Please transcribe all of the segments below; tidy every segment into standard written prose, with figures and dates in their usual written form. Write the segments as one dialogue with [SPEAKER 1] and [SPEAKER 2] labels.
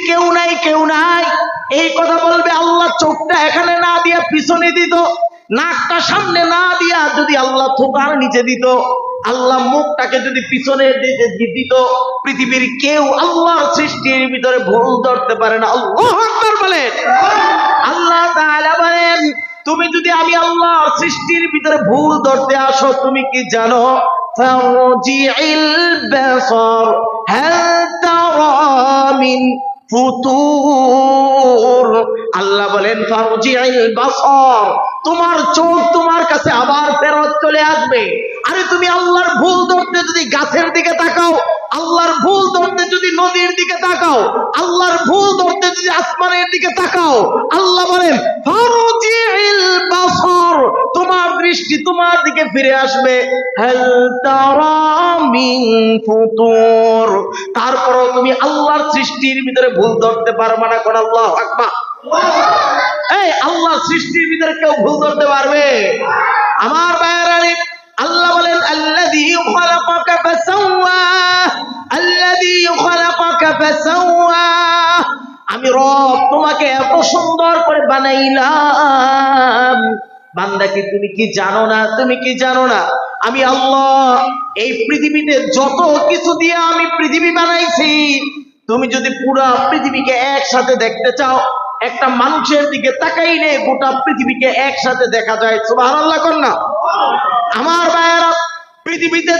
[SPEAKER 1] কেউ নাই কেউ নাই এই কথা বলবে। আল্লাহ চোখটা এখানে না দিয়া পিছনে দিত, নাকটা সামনে না দিয়া যদি আল্লাহ থোকার নিচে দিত, আল্লাহ মুখটাকে যদি পিছনে দিত, পৃথিবীর কেউ আল্লাহর সৃষ্টির ভিতরে ভুল ধরতে পারে না। আল্লাহু আকবার বলেন। আল্লাহ তাআলা বলেন, তুমি যদি আমি আল্লাহর সৃষ্টির ভিতরে ভুল ধরতে আসো, তুমি কি জানো? ফারজিইল বাসার হাল তারা মিন ফুতুর। আল্লাহ বলেন ফারজিইল বাসার, তোমার চোখ তোমার কাছে আবার ফেরত চলে আসবে। আরে তুমি আল্লাহর ভুল ধরতে যদি গাছের দিকে তাকাও, আল্লাহর ভুল ধরতে যদি নদীর দিকে তাকাও, আল্লাহর ভুল ধরতে যদি আসমানের দিকে তাকাও, আল্লাহ বলেন ফারজিইল বাসার, তোমার দৃষ্টি তোমার দিকে ফিরে আসবে। হাল তারা মিন ফুতুর, তারপরও তুমি আল্লাহর সৃষ্টির ভিতরে ভুল ধরতে পারবে না। কোন আল্লাহু আকবার। এই আল্লাহর সৃষ্টির ভিতরে কেউ ভুল ধরতে পারবে? আমার ভাইয়েরা, আল্লাহ বলেন আল্লাযী খালাকাকা ফাসাওয়া, আল্লাযী খালাকাকা ফাসাওয়া, আমি রব তোমাকে এত সুন্দর করে বানাইলাম। বান্দা কি তুমি কি জানো না? তুমি কি জানো না আমি আল্লাহ এই পৃথিবীতে যত কিছু দিয়ে আমি পৃথিবী বানাইছি, তুমি যদি পুরো পৃথিবীকে একসাথে দেখতে চাও, একটা মানুষের দিকে তাকাইলে গোটা পৃথিবীকে একসাথে দেখা যায়। সুবহানাল্লাহ কোন না? আমার ভাইয়েরা, পৃথিবীতে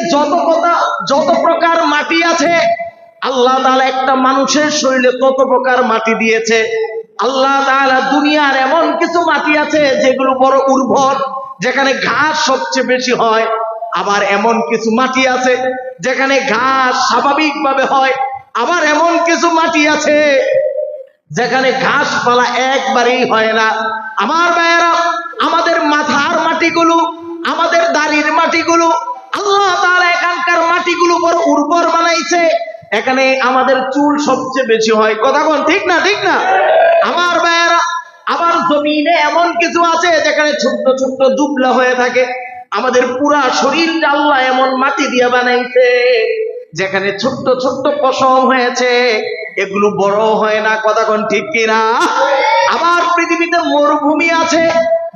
[SPEAKER 1] যত প্রকার মাটি আছে, আল্লাহ তাআলা একটা মানুষের শরীরে তত প্রকার মাটি দিয়েছে। আল্লাহ তাআলা দুনিয়ার এমন কিছু মাটি আছে যেগুলো বড় উর্বর, যেখানে ঘাস সবচেয়ে বেশি হয়। আবার এমন কিছু মাটি আছে যেখানে ঘাস স্বাভাবিকভাবে হয়। আবার এমন কিছু মাটি আছে যেখানে ঘাস পালা একবারেই হয় না। আমার ভাইয়েরা, আমাদের মাথার মাটিগুলো, আমাদের দাড়ির মাটিগুলো, আল্লাহ তাআলা এখানকার মাটিগুলো বড় উর্বর বানাইছে। এখানে আমাদের চুল সবচেয়ে বেশি হয়। কথা কোন ঠিক না? ঠিক না? আমার ভাইয়েরা, আবার জমিনে এমন কিছু আছে যেখানে ছোট্ট ছোট্ট দুবলা হয়ে থাকে। আমাদের পুরা শরীরটা আল্লাহ এমন মাটি দিয়ে বানাইছে যেখানে ছোট্ট ছোট্ট পশম হয়েছে, এগুলো বড় হয় না। কথা কোন ঠিক কিনা? আবার পৃথিবীতে মরুভূমি আছে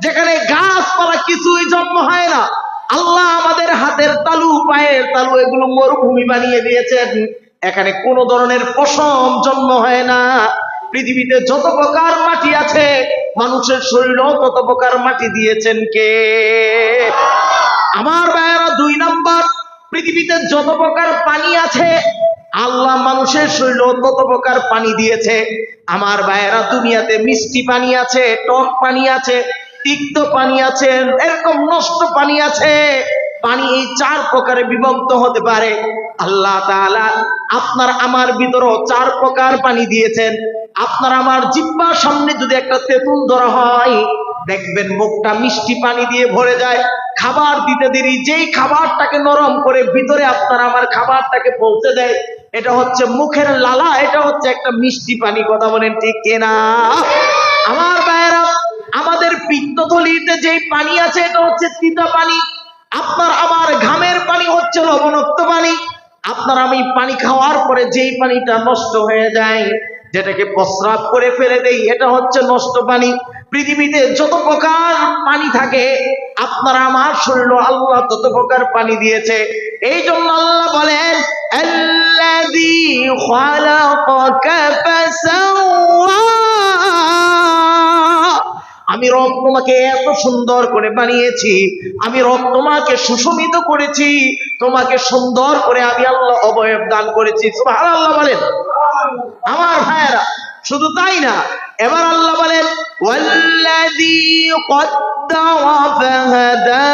[SPEAKER 1] যেখানে গাছপালা কিছুই জন্ম হয় না। আল্লাহ আমাদের হাতের তালু, পায়ের তালু, এগুলো মরুভূমি বানিয়ে দিয়েছেন, এখানে কোন ধরনের পশম জন্ম হয় না। পৃথিবীতে যত প্রকার মাটি আছে, মানুষের শরীরেও তত প্রকার মাটি দিয়েছেন কে? আমার ভাইয়েরা, 2 নাম্বার, পৃথিবীতে যত প্রকার পানি আছে, আল্লাহ মানুষের শরীরেও তত প্রকার পানি দিয়েছে। আমার ভাইয়েরা, দুনিয়াতে মিষ্টি পানি আছে, টক পানি আছে, তিক্ত পানি আছে, এরকম নষ্ট পানি আছে। পানি এই 4 প্রকারে বিভক্ত হতে পারে। আল্লাহ তাআলা আপনার আমার ভিতরেও 4 প্রকার পানি দিয়েছেন। আপনার আমার জিহ্বার সামনে যদি একটা তেঁতুল ধরা হয়, দেখবেন মুখটা মিষ্টি পানি দিয়ে ভরে যায়। খাবার দিতে দেরি, যেই খাবারটাকে নরম করে ভিতরে আপনার আমার খাবারটাকে পৌঁছে দেয়, এটা হচ্ছে মুখের লালা, এটা হচ্ছে একটা মিষ্টি পানি। কথা বলেন ঠিক কিনা? আমার ভাইয়েরা, আমাদের পিত্তথলিতে যেই পানি আছে, এটা হচ্ছে তিতা পানি। আপনার আমার ঘামের পানি হচ্ছে লবণাক্ত পানি। আপনার আমি পানি খাওয়ার পরে যেই পানিটা নষ্ট হয়ে যায়, যেটাকে প্রস্রাব করে ফেলে দেই, এটা হচ্ছে নষ্ট পানি। পৃথিবীতে যত প্রকার পানি থাকে, আপনার আমার শরীরে আল্লাহ তত প্রকার পানি দিয়েছে। এই জন্য আল্লাহ বলেন আল্লাযী খালাকাকা ফাসাওয়া, আমি রব তোমাকে এত সুন্দর করে বানিয়েছি, আমি রব তোমাকে সুশোভিত করেছি, তোমাকে সুন্দর করে আমি আল্লাহ অবয়ব দান করেছি। সুবহানাল্লাহ বলেন। আমার ভাইয়েরা, শুধু তাই না, এবার আল্লাহ বলেন ওয়াল্লাযী কদ্দারা ফাহাদা।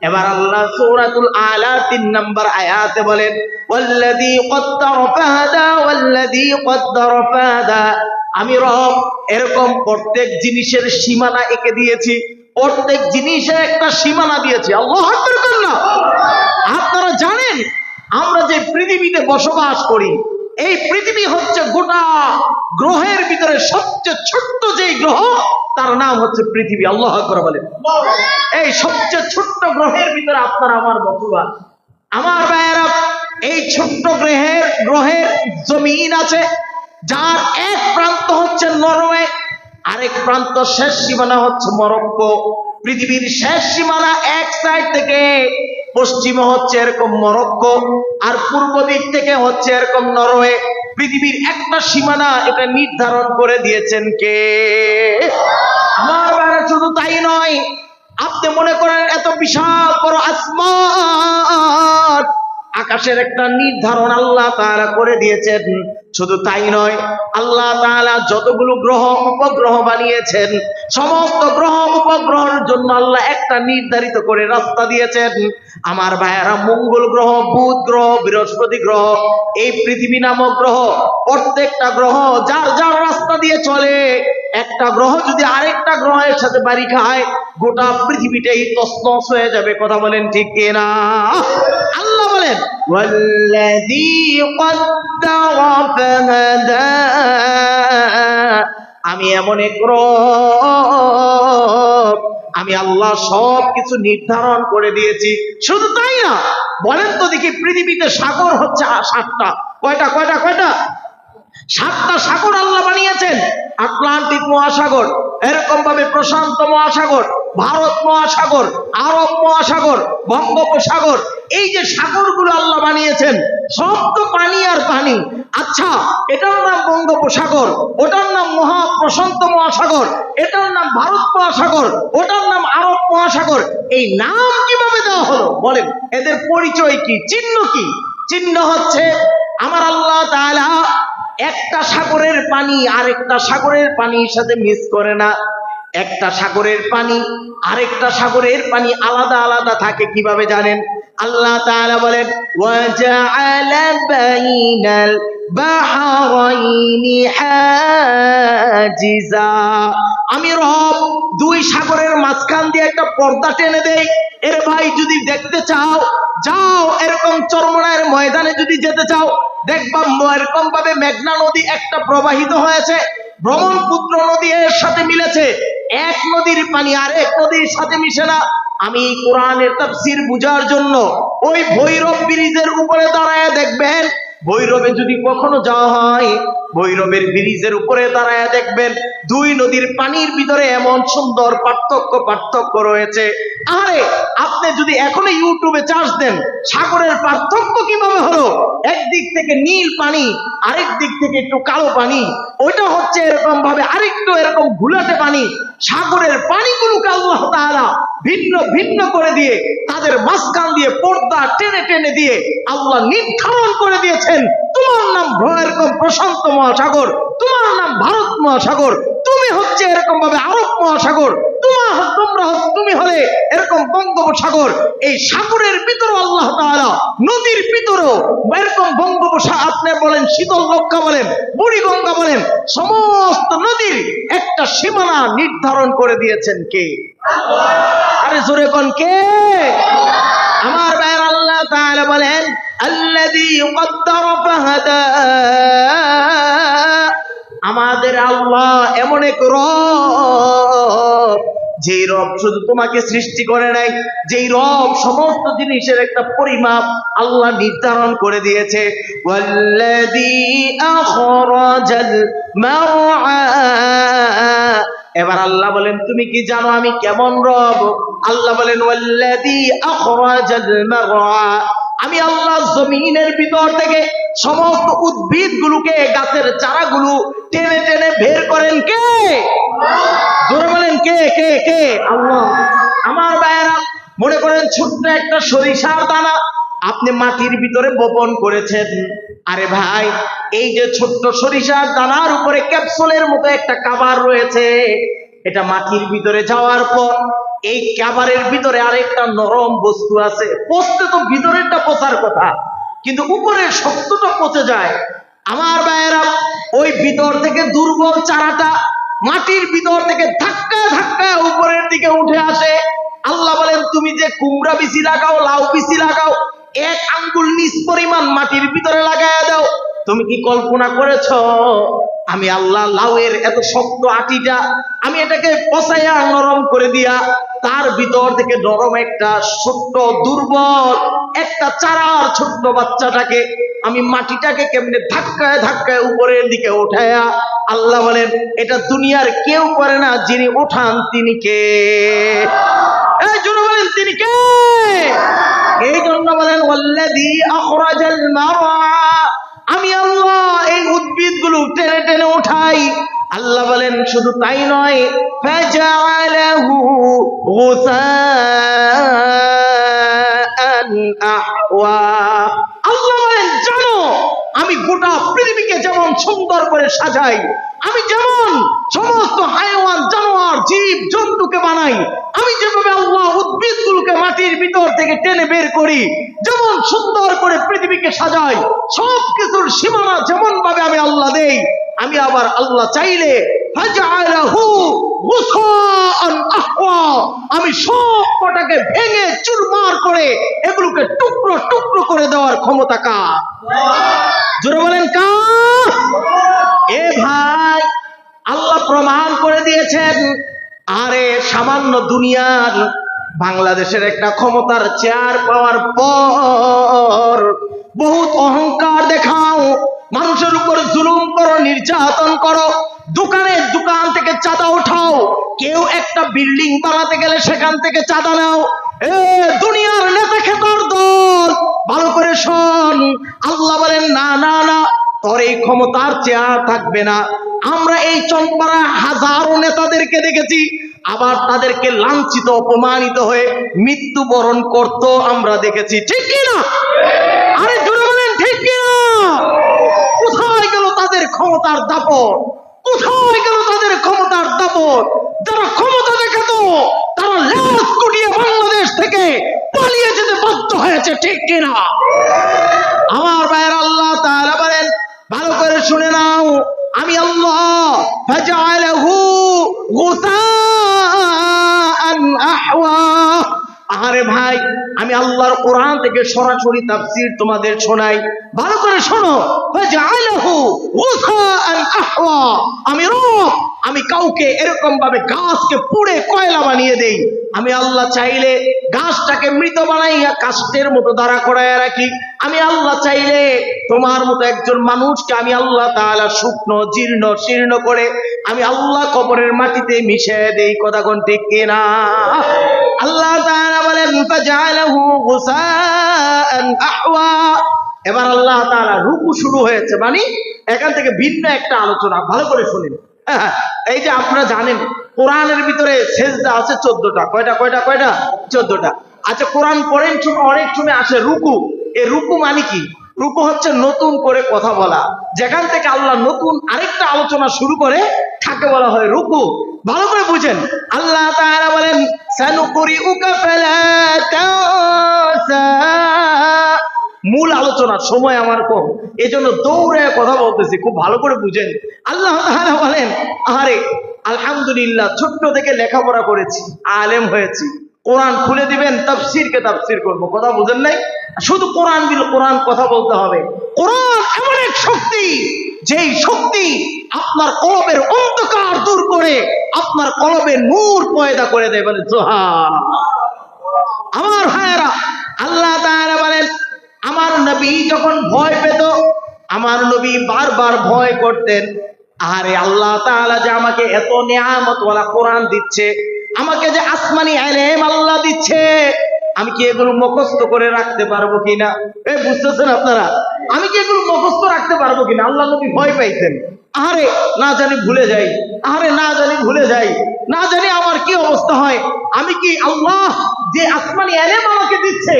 [SPEAKER 1] এবার আল্লাহ সূরাতুল আলা 3 নম্বর আয়াতে বলেন ওয়াল্লাযী কদ্দারা ফাহাদা, ওয়াল্লাযী কদ্দারা ফাহাদা। আমি রব এরকম প্রত্যেক জিনিসের সীমানা এঁকে দিয়েছি, প্রত্যেক জিনিসের একটা সীমানা দিয়েছি। আল্লাহু আকবার বলেন না? আপনারা জানেন আমরা যে পৃথিবীতে বসবাস করি, এই পৃথিবী হচ্ছে গোটা গ্রহের ভিতরে সবচেয়ে ছোট্ট যেই গ্রহ, তার নাম হচ্ছে পৃথিবী। আল্লাহু আকবার বলেন। এই সবচেয়ে ছোট্ট গ্রহের ভিতরে আপনার আমার বসবাস। আমার ভাইয়েরা, এই ছোট্ট গ্রহের জমিন আছে, যার এক প্রান্ত হচ্ছে নরওয়ে, আরেক প্রান্ত শেষ সীমানা হচ্ছে মরক্কো। পৃথিবীর শেষ সীমানা এক সাইড থেকে পশ্চিমে হচ্ছে এরকম মরক্কো, আর পূর্ব দিক থেকে হচ্ছে এরকম নরওয়ে। পৃথিবীর একটা সীমানা এটা নির্ধারণ করে দিয়েছেন কে? আমার বাইরে শুধু তাই নয়, আপনি মনে করেন এত বিশাল বড় আসমান, আকাশের একটা নির্ধারণ আল্লাহ তাআলা করে দিয়েছেন। শুধু তাই নয়, আল্লাহ তাআলা যতগুলো গ্রহ উপগ্রহ বানিয়েছেন, সমস্ত গ্রহ উপগ্রহের জন্য আল্লাহ একটা নির্ধারিত করে রাস্তা দিয়েছেন। আমার ভাইয়েরা, মঙ্গল গ্রহ, বুধ গ্রহ, বৃহস্পতি গ্রহ, এই পৃথিবী নামক গ্রহ, প্রত্যেকটা গ্রহ যার যার রাস্তা দিয়ে চলে। একটা গ্রহ যদি আরেকটা গ্রহের সাথে বাড়ি খায়, গোটা পৃথিবীটাই তছনছ হয়ে যাবে। কথা বলেন ঠিক কিনা? আল্লাহ বলেন, ওয়াল্লাযী কদ্দারা ফাহাদা, আমি এমন এক রব, আমি আল্লাহ সব কিছু নির্ধারণ করে দিয়েছি। শুধু তাই না, বলেন তো দেখি, পৃথিবীতে সাগর হচ্ছে 7টা। কয়টা? 7টা সাগর আল্লাহ বানিয়েছেন। আটলান্টিক মহাসাগর, এরকম ভাবে প্রশান্ত মহাসাগর, ভারত মহাসাগর, আরব মহাসাগর, বঙ্গোপসাগর, এই যে সাগরগুলো আল্লাহ বানিয়েছেন, সব তো পানি আর পানি। আচ্ছা, এটার নাম বঙ্গোপসাগর, ওটার নাম প্রশান্ত মহাসাগর, এটার নাম ভারত মহাসাগর, ওটার নাম আরব মহাসাগর। এই নাম কিভাবে দেওয়া হলো বলেন? এদের পরিচয় কি? চিহ্ন কি? চিহ্ন হচ্ছে আমার আল্লাহ তাআলা একটা সাগরের পানি আরেকটা সাগরের পানির সাথে মিক্স করে না। একটা সাগরের পানি আরেকটা সাগরের পানি আলাদা আলাদা থাকে। কিভাবে জানেন? আল্লাহ তাআলা বলেন, ওয়াজআলা বাইনাল বাহরাইনি হাজিজা, আমি রব দুই সাগরের মাঝখান দিয়ে একটা পর্দা টেনে দেই। এর ভাই, যদি দেখতে চাও যাও, এরকম চরমনায়ের ময়দানে যদি যেতে চাও, দেখবা এরকম ভাবে মেঘনা নদী একটা প্রবাহিত হয়েছে, ব্রহ্মপুত্র নদী এর সাথে মিলেছে। এক নদীর পানি আর এক নদীর সাথে মিশে না। আমি কোরআনের তাফসীর বুঝার জন্য ওই ভৈরব ব্রিজের উপরে দাঁড়ায় দেখবেন, ভৈরবে যদি কখনো যাওয়া হয়, ভৈরবের ব্রিজের উপরে দাঁড়ায় দেখবেন দুই নদীর পানির ভিতরে এমন সুন্দর পার্থক্য রয়েছে। আরে আপনি যদি এখনো ইউটিউবে চার্জ দেন, সাগরের পার্থক্য কিভাবে হলো, একদিক থেকে নীল পানি, আরেক দিক থেকে একটু কালো পানি, ওইটা হচ্ছে এরকম ভাবে আরেকটু এরকম ঘুলাটে পানি। সাগরের পানিগুলোকে আল্লাহ তাআলা ভিন্ন ভিন্ন করে দিয়ে তাদের মাঝখান দিয়ে পর্দা টেনে টেনে দিয়ে আল্লাহ নির্ধারণ করে দিয়েছেন, তোমার নাম এরকম প্রশান্ত মহাসাগর, তোমার নাম ভারত মহাসাগর, তুমি হচ্ছে এরকম ভাবে আরব মহাসাগর, তুমি হলে এরকম বঙ্গোপসাগর। এই সাগরের ভিতরে আল্লাহ তাআলা নদীর ভিতরেও এরকম বঙ্গোপসাগর, আপনি বলেন শীতল লক্ষা বলেন, বুড়িগঙ্গা বলেন, সমস্ত নদীর একটা সীমানা নির্ধারণ করে দিয়েছেন কে? আরে জোরে কোন কে? আমার ভাইয়ের, আল্লাহ তাআলা বলেন, আল্লাযী কদ্দারা ফাহাদা, আমাদের আল্লাহ এমন এক রব, যেই রব শুধু তোমাকে সৃষ্টি করে নাই, যেই রব সমস্ত জিনিসের একটা পরিমাপ আল্লাহ নির্ধারণ করে দিয়েছে। ওয়াল্লাযী আখরাজাল মারআ, এবার আল্লাহ বলেন, তুমি কি জানো আমি কেমন রব? আল্লাহ বলেন, ওয়াল্লাযী আখরাজাল মারআ, আমি আল্লাহ জমিনের ভিতর থেকে সমস্ত উদ্ভিদ গুলোকে, গাছের চারাগুলো টেনে টেনে বের করেন কে? জোরে বলেন কে? কে কে? আল্লাহ। আমার ভাইয়েরা, মনে করেন ছোট্ট একটা সরিষার দানা আপনি মাটির ভিতরে বপন করেছেন। আরে ভাই, এই যে ছোট্ট সরিষার দানার উপরে ক্যাপসুলের মতো একটা কাভার রয়েছে, এটা মাটির ভিতরে যাওয়ার পর এই কাভারের ভিতরে আরেকটা নরম বস্তু আছে। পচতে তো ভিতরেরটা পচার কথা, কিন্তু উপরের শক্তটা পচে যায়। আমার ভাইয়েরা, ওই ভিতর থেকে দুর্বল চারাটা মাটির ভিতর থেকে ধাক্কা ধাক্কা উপরের দিকে উঠে আসে। আল্লাহ বলেন, তুমি যে কুমড়া বিচি লাগাও, লাউ বিচি লাগাও, এক আঙ্গুল নিচ পরিমাণ মাটির ভিতরে লাগায়া দাও। তুমি কি কল্পনা করেছ আমি আল্লাহ লাউয়ের এত শক্ত আটিটা আমি এটাকে পচাইয়া নরম করে দিয়া তার ভিতর থেকে নরম একটা ছোট্ট দুর্বল একটা চারার ছোট্ট বাচ্চাটাকে আমি মাটিটাকে কেমনে ধাক্কায় ধাক্কায় উপরের দিকে উঠায়া, আল্লাহ বলেন এটা দুনিয়ার কেউ করে না, যিনি ওঠান তিনি কে? এই জন্য বলেন তিনি কে? এই জন্য বলেন ওয়াল্লাযী আখরাজাল মারআ, আমি আল্লাহ এই উদ্ভিদগুলো টেনে টেনে উঠাই। আল্লাহ বলেন শুধু তাই নয়, ফাজআলাহু গুসাআন আহওয়া, আল্লাহ বলেন জানো আমি গোটা পৃথিবীকে যেমন সুন্দর করে সাজাই, আমি যেমন সমস্ত হায়াওয়ান জানোয়ার জীব জন্তুকে বানাই, আমি যেভাবে আল্লাহ উদ্ভিদগুলোকে মাটির ভিতর থেকে টেনে বের করি, যেমন সুন্দর করে পৃথিবীকে সাজাই, সবকিছুর সীমানা যেমন ভাবে আমি আল্লাহ দেই, আমি আবার আল্লাহ চাইলে ফাজআলাহু গুসাআন আহওয়া, আমি সব কটাকে ভেঙে চুরমার করে এগুলোকে টুকরো টুকরো করে দেওয়ার ক্ষমতা কার? জোরে বলেন কার? এ ভাই আল্লাহ প্রমাণ করে দিয়েছেন। আরে সামান্য দুনিয়ার বাংলাদেশের একটা ক্ষমতার চেয়ার পাওয়ার পর বহুত অহংকার দেখাও, মানুষের উপর জুলুম করো, নির্যাতন করো, দোকান থেকে চাঁদা উঠাও, কেউ একটা বিল্ডিং বানাতে গেলে সেখান থেকে চাঁদা নাও। এ দুনিয়ার নেতা খেতার দল, ভালো করে শোন, আল্লাহ বলেন না না না, তোর এই ক্ষমতার চেয়ার থাকবে না। আমরা এই চম্পারা হাজারো নেতাদেরকে দেখেছি, আবার তাদেরকে লাঞ্ছিত অপমানিত হয়ে মৃত্যুবরণ করতো আমরা দেখেছি, ঠিক কি না? আরে জোরে বলেন ঠিক কি না? কোথায় গেল তাদের ক্ষমতার দাপট? কোথায় গেল তাদের ক্ষমতার দাপট? যারা ক্ষমতা দেখাতো তারা লাশ কুটিয়ে বাংলাদেশ থেকে পালিয়ে যেতে বাধ্য হয়েছে, ঠিক কিনা? আমার ভাইয়ের আল্লাহ তাআলা বলেন ভালো করে শুনে নাও, আমি আল্লাহ ফাজআলাহু গুসাআন আহওয়া। আরে ভাই আমি আল্লাহর কোরআন থেকে সরাসরি তাফসীর তোমাদের শোনাই, ভালো করে শোনো। ফাজআলাহু গুসাআন আহওয়া, আমি রব, আমি কাউকে এরকম ভাবে গাছকে পুড়ে কয়লা বানিয়ে দেই। আমি আল্লাহ চাইলে গাছটাকে মৃত বানাইয়া কাষ্ঠের মতো দাঁড়া করাইয়া রাখি। আমি আল্লাহ চাইলে তোমার মতো একজন মানুষকে আমি আল্লাহ তাআলা শুকনো জীর্ণ শীর্ণ করে আমি আল্লাহ কবরের মাটিতে মিশিয়ে দেই। কথা কোন ঠিক কিনা? আল্লাহ তাআলা বলেন ফাজআলাহু গুসাআন আহওয়া। এবার আল্লাহ তাআলা রুকু শুরু হয়েছে, মানে এখান থেকে ভিন্ন একটা আলোচনা, ভালো করে শুনেন। এই যে আপনারা জানেন কোরআনের ভিতরে সেজদা আছে 14টা। কয়টা? 14টা। আচ্ছা কোরআন পড়েন, অনেক সময় আসে রুকু। এই রুকু মানে কি? রুকু হচ্ছে নতুন করে কথা বলা, যেখান থেকে আল্লাহ নতুন আরেকটা আলোচনা শুরু করে তাকে বলা হয় রুকু। ভালো করে বুঝেন, আল্লাহ তাআলা বলেন সানুকুরিউকা ফালা তানসা। মূল আলোচনার সময় আমার কম, এজন্য দৌড়ে কথা বলতেছি, খুব ভালো করে বুঝেন। আল্লাহ তাআলা বলেন আরে আলহামদুলিল্লাহ, ছোট্ট থেকে লেখাপড়া করেছি, আলেম হয়েছি, কোরআন খুলে দিবেন তাফসীরকে তাফসীর করবো, কথা বুঝেন নাই? শুধু কোরআন দিল, কোরআন কথা বলতে হবে। কোরআন এমন এক শক্তি, যেই শক্তি আপনার কলবের অন্ধকার দূর করে আপনার কলবে নূর পয়দা করে দেয়। বলে সুবহানাল্লাহ। আমার ভাইয়েরা, আল্লাহ তাআলা বলেন আমার নবী যখন ভয় পেত, আমার নবী বারবার ভয় করতেন, আরে আল্লাহ তাআলা যে আমাকে এত নিয়ামতওয়ালা কোরআন দিচ্ছে, আমাকে যে আসমানি ইলম আল্লাহ দিচ্ছে, আমি কি এগুলো মুখস্থ করে রাখতে পারবো কিনা? এই বুঝতেছেন আপনারা, আমি কি এগুলো মুখস্থ রাখতে পারবো কিনা? আল্লাহ নবী ভয় পাইতেন, আরে না জানি ভুলে যাই, আরে না জানি ভুলে যাই, না জানি আমার কি অবস্থা হয়। আমি কি আল্লাহ যে আসমানি ইলম আমাকে দিচ্ছে,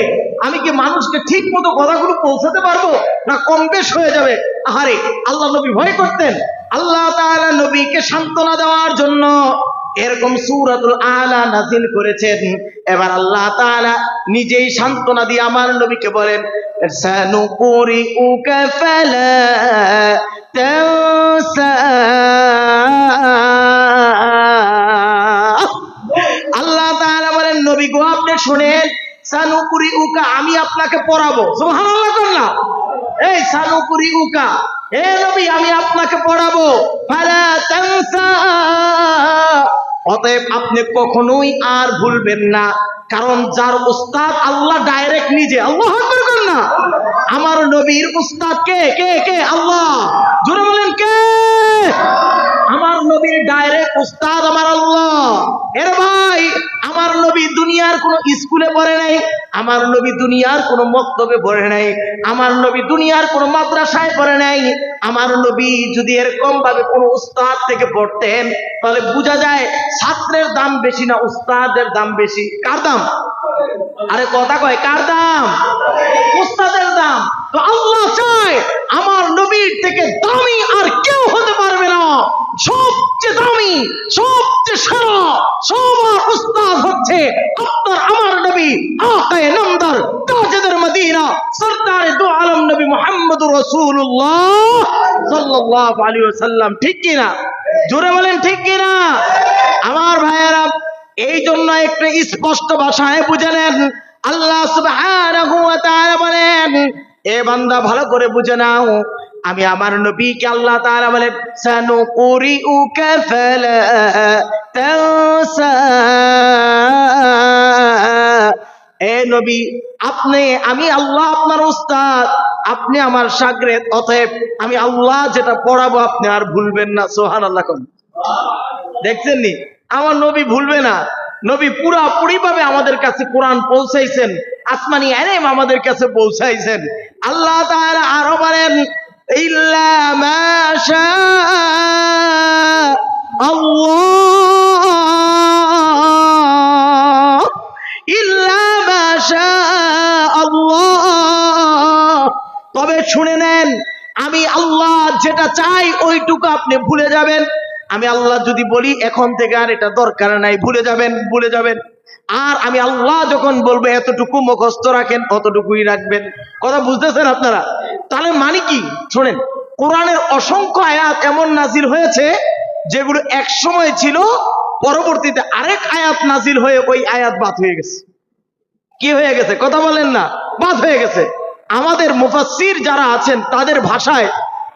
[SPEAKER 1] আমি কি মানুষকে ঠিক মতো কথাগুলো পৌঁছাতে পারবো, না কম বেশ হয়ে যাবে? আরে আল্লাহ নবী ভয় করতেন। আল্লাহ তাআলা নবীকে সান্ত্বনা দেওয়ার জন্য এরকম সূরাতুল আলা নাযিল করেছেন। এবার আল্লাহ তাআলা নিজেই সান্ত্বনা দিয়ে আমার নবীকে বলেন সানুকুরিউকা ফালা তানসা। আল্লাহ তাআলা বলেন নবী গো আপনি শুনেন, সানুকুরিউকা, আমি আপনাকে পড়াবো। সুবহানাল্লাহ করলা, এই সানুকুরিউকা, হে নবী আমি আপনাকে পড়াবো। ফালা তানসা, অতএব আপনি কখনোই আর ভুলবেন না, কারণ যার উস্তাদ আল্লাহ ডাইরেক্ট নিজে। আল্লাহু আকবার করেন না। আমার নবীর উস্তাদ কে? কে কে? আল্লাহ। জোরে বলেন কে? আমার নবীর ডাইরেক্ট উস্তাদ আমার আল্লাহ। এর ভাই, আমার নবী দুনিয়ার কোন স্কুলে পড়ে নাই, আমার নবী দুনিয়ার কোন মক্তবে পড়ে নাই, আমার নবী দুনিয়ার কোন মাদ্রাসায় পড়ে নাই। আমার নবী যদি এরকম ভাবে কোন উস্তাদ থেকে পড়তেন, তাহলে বোঝা যায় ছাত্রের দাম বেশি না উস্তাদের দাম বেশি। কার দাম? আরে কথা কয়, কার দাম? উস্তাদের দাম। তো আল্লাহ চায় আমার নবীর থেকে দামি আর কেউ হতে পারবে না। সবচেয়ে দামি, সবচেয়ে সেরা, সবার উস্তাদ হচ্ছে আপনার আমার নবী, আকায়ে নামদার, তাজেদার মদিনা, সরদারে দু আলম নবী মুহাম্মদুর রাসূলুল্লাহ সাল্লাল্লাহু আলাইহি ওয়াসাল্লাম। ঠিক কি না? জোরে বলেন ঠিক কি না? আমার ভাইয়েরা, এই জন্য একটু স্পষ্ট ভাষায় বুঝে নেন। আল্লাহ সুবহানাহু ওয়া তাআলা বলেন, এ বান্দা ভালো করে বুঝে নাও, আমি আমার নবীকে আল্লাহ তাআলা বলেন সানুকুরিউকা ফালা তানসা। এ নবী, আপনি, আমি আল্লাহ আপনার উস্তাদ, আপনি আমার শাগরেদ, অতএব আমি আল্লাহ যেটা পড়াবো আপনি আর ভুলবেন না। সুবহানাল্লাহ। দেখছেন নি, আমার নবী ভুলবে না। নবী পুরাপুরি ভাবে আমাদের কাছে কোরআন পৌঁছাইছেন, আসমানি ইলম আমাদের কাছে পৌঁছাইছেন। আল্লাহ তাআলা আরো বলেন, ইল্লা মা শা আল্লাহ, ইল্লা মা শা আল্লাহ। তবে শুনে নেন, আমি আল্লাহ যেটা চাই ওইটুকু আপনি ভুলে যাবেন। আমি আল্লাহ যদি বলি এখন থেকে আর এটা দরকার নাই, ভুলে যাবেন, ভুলে যাবেন। আর আমি আল্লাহ যখন বলবো এতটুকু মুখস্থ রাখেন, অতটুকুই রাখবেন। কথা বুঝতেছেন আপনারা? তাহলে মানে কি? শোনেন, কোরআনের অসংখ্য আয়াত এমন নাজিল হয়েছে যেগুলো এক সময় ছিল, পরবর্তীতে আরেক আয়াত নাজিল হয়ে ওই আয়াত বাদ হয়ে গেছে। কি হয়ে গেছে? কথা বলেন না, বাদ হয়ে গেছে। আমাদের মুফাসসির যারা আছেন তাদের ভাষায়,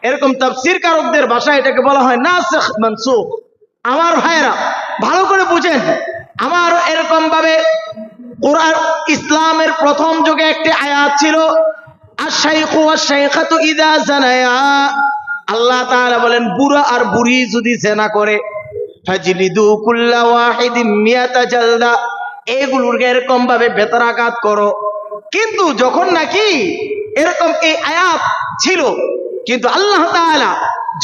[SPEAKER 1] এরকম তাফসীর কারকদের ভাষায় এটাকে বলা হয় নাসিখ মানসুখ। আমার ভাইয়েরা ভালো করে বুঝেন, আমার এরকম ভাবে কোরআন ইসলামের প্রথম যুগে একটি আয়াত ছিল, আশ-শাইখু ওয়াশ-শাইখাতু ইযা জানায়া। আল্লাহ তাআলা বলেন, বুড়া আর বুড়ি যদি জিনা করে, ফাজলিদু কুল্লা ওয়াহিদিন মিয়াতা জালদা, এগুলোর এরকম ভাবে বেতরাঘাত করো। কিন্তু যখন নাকি এরকম এই আয়াত ছিল, কিন্তু আল্লাহ তাআলা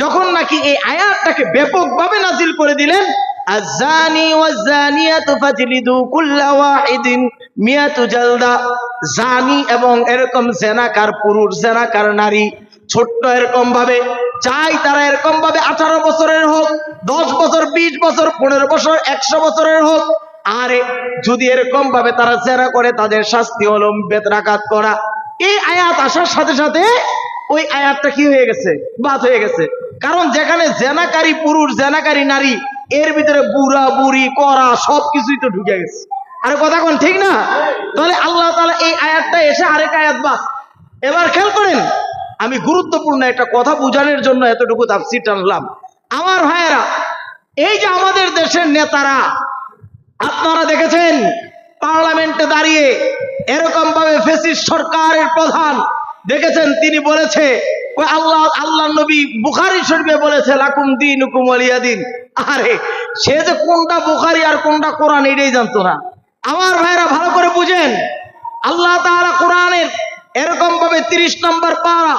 [SPEAKER 1] যখন নাকি এই আয়াতটাকে ব্যাপকভাবে নাজিল করে দিলেন, আয-যানি ওয়াজ-যানিয়াতু ফাজলিদু কুল্লা ওয়াহিদিন মিয়াতু জালদা, জানি এবং এরকম জেনাকার পুরুষ, জেনাকার নারী, ছোট্ট এরকম ভাবে চাই তারা এরকম ভাবে 18 বছরের হোক, 10 বছর, 20 বছর, 15 বছর, 100 বছরের হোক, আরে যদি এরকম ভাবে তারা জেনা করে তাদের শাস্তি হলো বেত্রাঘাত করা। এই আয়াত আসার সাথে সাথে ওই আয়াতটা কি হয়ে গেছে? বাদ হয়ে গেছে। কারণ যেখানে জেনাকারী পুরুষ, জেনাকারী নারী, এর ভিতরে বুড়া বুড়ি করা সবকিছুই তো ঢুকে গেছে। আরে কথা কোন ঠিক না? তাহলে আল্লাহ তাআলা এই আয়াতটা এসে আরেক আয়াত বাদ। এবার খেয়াল করেন, আমি গুরুত্বপূর্ণ একটা কথা বোঝানোর জন্য এতটুকু তাফসীর টানলাম। আমার ভাইয়েরা, এই যে আমাদের দেশের নেতারা, আপনারা দেখেছেন পার্লামেন্টে দাঁড়িয়ে এরকম ভাবে ফ্যাসিস্ট সরকারের প্রধান দেখেছেন, তিনি বলেছে, আল্লাহ নবী বুখারী শরীফে বলেছে লাকুম দীনুকুম ওয়ালিয়া দিন। আরে সে যে কোনটা বুখারী আর কোনটা কোরআন এটাই জানতো না। আমার ভাইরা ভালো করে বুঝেন, আল্লাহ তাআলা কোরআনের এরকম ভাবে 30 নম্বর পারা,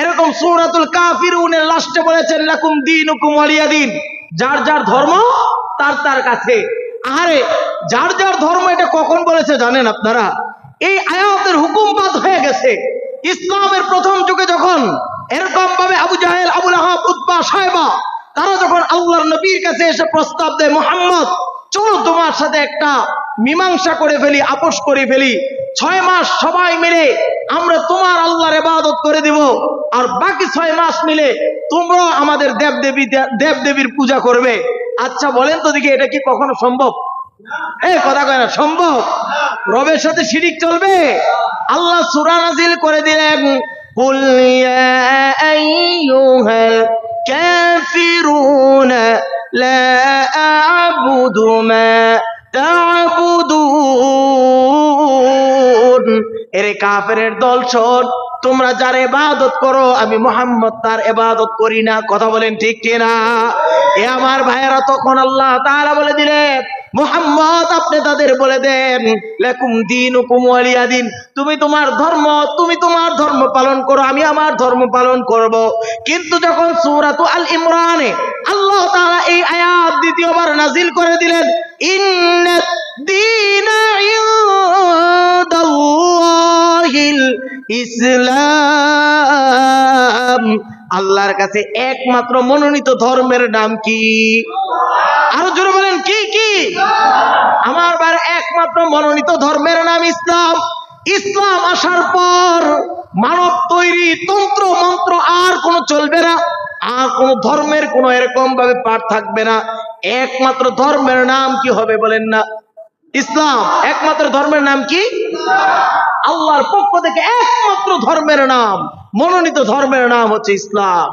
[SPEAKER 1] এরকম সূরাতুল কাফিরুনের লাস্টে বলেছেন লাকুম দীনুকুম ওয়ালিয়া দিন, যার যার ধর্ম তার তার কাছে। আরে যার যার ধর্ম এটা কখন বলেছে জানেন আপনারা? এই আয়াতের হুকুম বাদ হয়ে গেছে ইসলামের প্রথম যুগে, যখন এরকম ভাবে আবু জাহেল, আবু লাহাব, উতবা, শায়বা তারা যখন আল্লাহর নবীর কাছে এসে প্রস্তাব দেয়, মুহাম্মদ চলো তোমার সাথে একটা মীমাংসা করে ফেলি, আপোষ করে ফেলি, 6 মাস সবাই মিলে আমরা তোমার আল্লাহর ইবাদত করে দিব, আর বাকি 6 মাস মিলে তোমরা আমাদের দেবদেবীর পূজা করবে। আচ্ছা বলেন তো দেখি, এটা কি কখনো সম্ভব? এই কথা কয় না, সম্ভব? রবের সাথে শিরিক চলবে? আল্লাহ সূরা নাজিল করে দিলেন, কুল ইয়া আইয়ুহাল কাফিরুনা লা আ'বুদু আ'বুদু মা তা'বুদুন। এরে কাফেরের দল শোন, তোমরা যার ইবাদত করো আমি মুহাম্মদ তার ইবাদত করি না। কথা বলেন ঠিক কিনা? এ আমার ভাইয়েরা, তখন আল্লাহ তাআলা বলে দিলেন, মুহাম্মদ আপনি তাদের বলে দেন, লাকুম দীনুকুম ওয়ালিয়া দিন। তুমি তোমার ধর্ম পালন করো, আমি আমার ধর্ম পালন করব। কিন্তু যখন সূরাতু আল ইমরানে আল্লাহ তাআলা এই আয়াত দ্বিতীয়বার নাজিল করে দিলেন, ইন্নাদ দীনা ইনদাল্লাহিল ইসলাম, আল্লাহর কাছে একমাত্র মনোনীত ধর্মের নাম কি? আরো জোরে বলেন, কি কি? আমার বার একমাত্র মনোনীত ধর্মের নাম ইসলাম। ইসলাম আসার পর মানব তৈরি তন্ত্র মন্ত্র আর কোনো চলবে না, আর কোন ধর্মের কোন এরকম ভাবে পাঠ থাকবে না। একমাত্র ধর্মের নাম কি হবে বলেন না? ইসলাম। একমাত্র ধর্মের নাম কি? আল্লাহর পক্ষ থেকে একমাত্র ধর্মের নাম, মনোনীত ধর্মের নাম হচ্ছে ইসলাম।